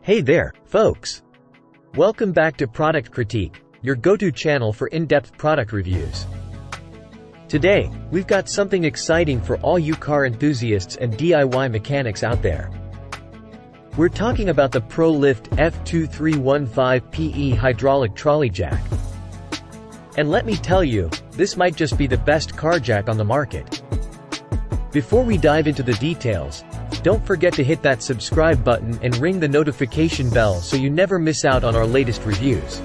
Hey there, folks! Welcome back to Product Critique, your go-to channel for in-depth product reviews. Today, we've got something exciting for all you car enthusiasts and DIY mechanics out there. We're talking about the ProLift F2315PE hydraulic trolley jack. And let me tell you, this might just be the best car jack on the market. Before we dive into the details, don't forget to hit that subscribe button and ring the notification bell so you never miss out on our latest reviews.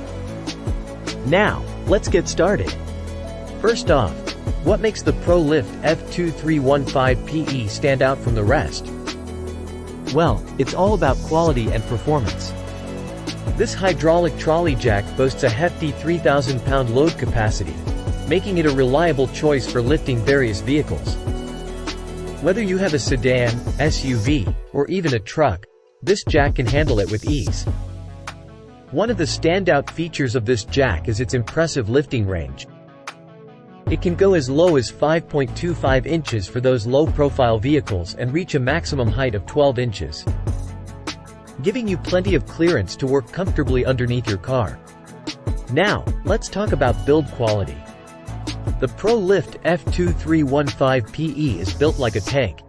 Now, let's get started. First off, what makes the ProLift F2315PE stand out from the rest? Well, it's all about quality and performance. This hydraulic trolley jack boasts a hefty 3,000-pound load capacity, making it a reliable choice for lifting various vehicles. Whether you have a sedan, SUV, or even a truck, this jack can handle it with ease. One of the standout features of this jack is its impressive lifting range. It can go as low as 5.25 inches for those low-profile vehicles and reach a maximum height of 12 inches, giving you plenty of clearance to work comfortably underneath your car. Now, let's talk about build quality. The ProLift F2315PE is built like a tank.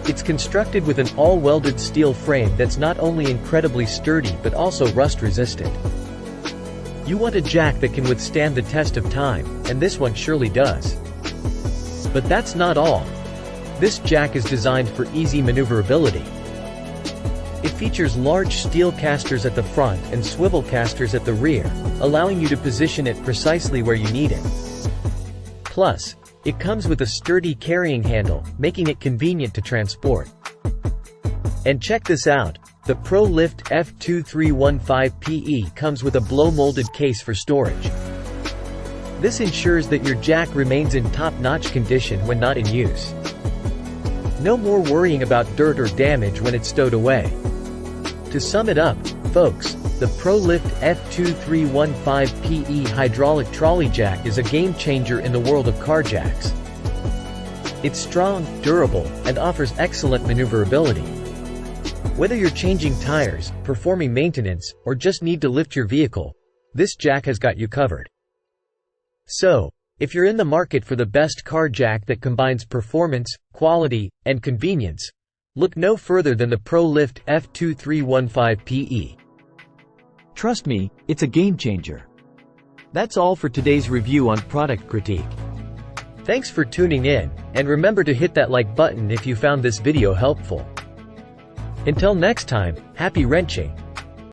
It's constructed with an all-welded steel frame that's not only incredibly sturdy but also rust-resistant. You want a jack that can withstand the test of time, and this one surely does. But that's not all. This jack is designed for easy maneuverability. It features large steel casters at the front and swivel casters at the rear, allowing you to position it precisely where you need it. Plus, it comes with a sturdy carrying handle, making it convenient to transport. And check this out, the ProLift F2315PE comes with a blow-molded case for storage. This ensures that your jack remains in top-notch condition when not in use. No more worrying about dirt or damage when it's stowed away. To sum it up, folks, the ProLift F2315PE hydraulic trolley jack is a game-changer in the world of car jacks. It's strong, durable, and offers excellent maneuverability. Whether you're changing tires, performing maintenance, or just need to lift your vehicle, this jack has got you covered. So, if you're in the market for the best car jack that combines performance, quality, and convenience, look no further than the ProLift F2315PE. Trust me, it's a game changer. That's all for today's review on Product Critique. Thanks for tuning in, and remember to hit that like button if you found this video helpful. Until next time, happy wrenching!